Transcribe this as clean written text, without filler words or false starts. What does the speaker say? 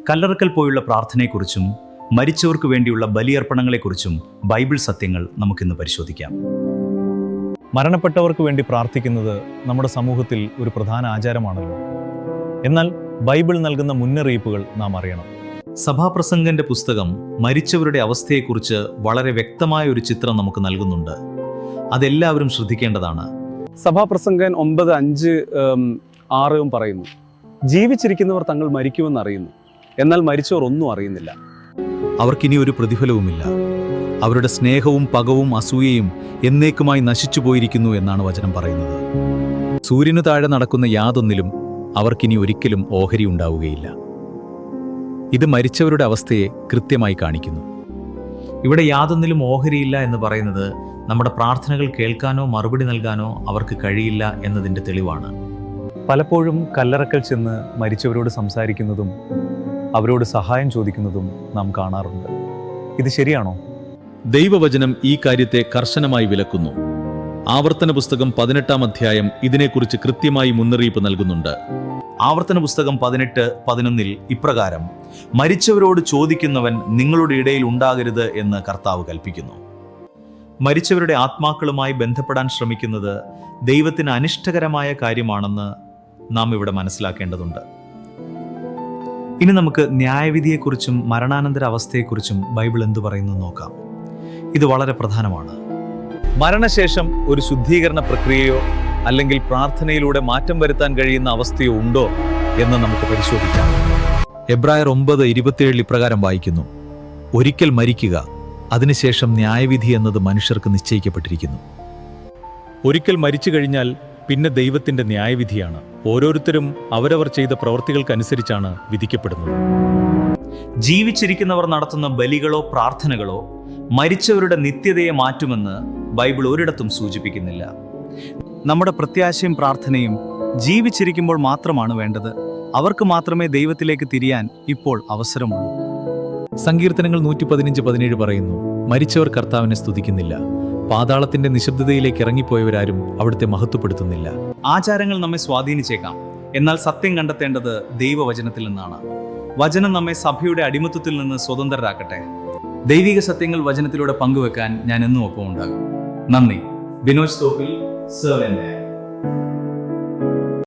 കല്ലറക്കൽ പോയുള്ള പ്രാർത്ഥനയെക്കുറിച്ചും മരിച്ചവർക്ക് വേണ്ടിയുള്ള ബലിയർപ്പണങ്ങളെക്കുറിച്ചും ബൈബിൾ സത്യങ്ങൾ നമുക്കിന്ന് പരിശോധിക്കാം. മരണപ്പെട്ടവർക്ക് വേണ്ടി പ്രാർത്ഥിക്കുന്നത് നമ്മുടെ സമൂഹത്തിൽ ഒരു പ്രധാന ആചാരമാണല്ലോ. എന്നാൽ ബൈബിൾ നൽകുന്ന മുന്നറിയിപ്പുകൾ നാം അറിയണം. സഭാപ്രസംഗന്റെ പുസ്തകം മരിച്ചവരുടെ അവസ്ഥയെക്കുറിച്ച് വളരെ വ്യക്തമായ ഒരു ചിത്രം നമുക്ക് നൽകുന്നുണ്ട്. അതെല്ലാവരും ശ്രദ്ധിക്കേണ്ടതാണ്. സഭാപ്രസംഗൻ 9:5-6 പറയുന്നു, ജീവിച്ചിരിക്കുന്നവർ തങ്ങൾ മരിക്കുമെന്ന് അറിയുന്നു, എന്നാൽ മരിച്ചവർ ഒന്നും അറിയുന്നില്ല. അവർക്കിനി ഒരു പ്രതിഫലവുമില്ല. അവരുടെ സ്നേഹവും പകവും അസൂയയും എന്നേക്കുമായി നശിച്ചു പോയിരിക്കുന്നു എന്നാണ് വചനം പറയുന്നത്. സൂര്യനു താഴെ നടക്കുന്ന യാതൊന്നിലും അവർക്കിനി ഒരിക്കലും ഓഹരി ഉണ്ടാവുകയില്ല. ഇത് മരിച്ചവരുടെ അവസ്ഥയെ കൃത്യമായി കാണിക്കുന്നു. ഇവിടെ യാതൊന്നിലും ഓഹരിയില്ല എന്ന് പറയുന്നത് നമ്മുടെ പ്രാർത്ഥനകൾ കേൾക്കാനോ മറുപടി നൽകാനോ അവർക്ക് കഴിയില്ല എന്നതിൻ്റെ തെളിവാണ്. പലപ്പോഴും കല്ലറക്കൽ ചെന്ന് മരിച്ചവരോട് സംസാരിക്കുന്നതും അവരോട് സഹായം ചോദിക്കുന്നതും നാം കാണാറുണ്ട്. ഇത് ശരിയാണോ? ദൈവവചനം ഈ കാര്യത്തെ കർശനമായി വിലക്കുന്നു. ആവർത്തന പുസ്തകം 18-ാം അധ്യായം ഇതിനെക്കുറിച്ച് കൃത്യമായി മുന്നറിയിപ്പ് നൽകുന്നുണ്ട്. ആവർത്തന പുസ്തകം 18:11 ഇപ്രകാരം: മരിച്ചവരോട് ചോദിക്കുന്നവൻ നിങ്ങളുടെ ഇടയിൽ ഉണ്ടാകരുത് എന്ന് കർത്താവ് കൽപ്പിക്കുന്നു. മരിച്ചവരുടെ ആത്മാക്കളുമായി ബന്ധപ്പെടാൻ ശ്രമിക്കുന്നത് ദൈവത്തിന് അനിഷ്ടകരമായ കാര്യമാണെന്ന് നാം ഇവിടെ മനസ്സിലാക്കേണ്ടതുണ്ട്. ഇനി നമുക്ക് ന്യായവിധിയെക്കുറിച്ചും മരണാനന്തര അവസ്ഥയെക്കുറിച്ചും ബൈബിൾ എന്തു പറയുന്നു നോക്കാം. ഇത് വളരെ പ്രധാനമാണ്. മരണശേഷം ഒരു ശുദ്ധീകരണ പ്രക്രിയയോ അല്ലെങ്കിൽ പ്രാർത്ഥനയിലൂടെ മാറ്റം വരുത്താൻ കഴിയുന്ന അവസ്ഥയോ ഉണ്ടോ എന്ന് നമുക്ക് പരിശോധിക്കാം. എബ്രായർ 9:27 ഇപ്രകാരം വായിക്കുന്നു: ഒരിക്കൽ മരിക്കുക, അതിനുശേഷം ന്യായവിധി എന്നത് മനുഷ്യർക്ക് നിശ്ചയിക്കപ്പെട്ടിരിക്കുന്നു. ഒരിക്കൽ മരിച്ചു കഴിഞ്ഞാൽ പിന്നെ ദൈവത്തിന്റെ ന്യായവിധിയാണ്. ഓരോരുത്തരും അവരവർ ചെയ്ത പ്രവൃത്തികൾക്കനുസരിച്ചാണ് വിധിക്കപ്പെടുന്നത്. ജീവിച്ചിരിക്കുന്നവർ നടത്തുന്ന ബലികളോ പ്രാർത്ഥനകളോ മരിച്ചവരുടെ നിത്യതയെ മാറ്റുമെന്ന് ബൈബിൾ ഒരിടത്തും സൂചിപ്പിക്കുന്നില്ല. നമ്മുടെ പ്രത്യാശയും പ്രാർത്ഥനയും ജീവിച്ചിരിക്കുമ്പോൾ മാത്രമാണ് വേണ്ടത്. അവർക്ക് മാത്രമേ ദൈവത്തിലേക്ക് തിരിയാൻ ഇപ്പോൾ അവസരമുള്ളൂ. സങ്കീർത്തനങ്ങൾ 115:17 പറയുന്നു: മരിച്ചവർ കർത്താവിനെ സ്തുതിക്കുന്നില്ല, പാതാളത്തിന്റെ നിശബ്ദതയിലേക്ക് ഇറങ്ങിപ്പോയവരാരും അവിടുത്തെ മഹത്വപ്പെടുത്തുന്നില്ല. ആചാരങ്ങൾ നമ്മെ സ്വാധീനിച്ചേക്കാം, എന്നാൽ സത്യം കണ്ടെത്തേണ്ടത് ദൈവവചനത്തിൽ നിന്നാണ്. വചനം നമ്മെ സഭയുടെ അടിമത്തത്തിൽ നിന്ന് സ്വതന്ത്രരാക്കട്ടെ. ദൈവിക സത്യങ്ങൾ വചനത്തിലൂടെ പങ്കുവെക്കാൻ ഞാൻ എന്നും ഒപ്പം ഉണ്ടാകും. നന്ദി. ബിനോജ് തോപ്പിൽ, സെർവന്റ്.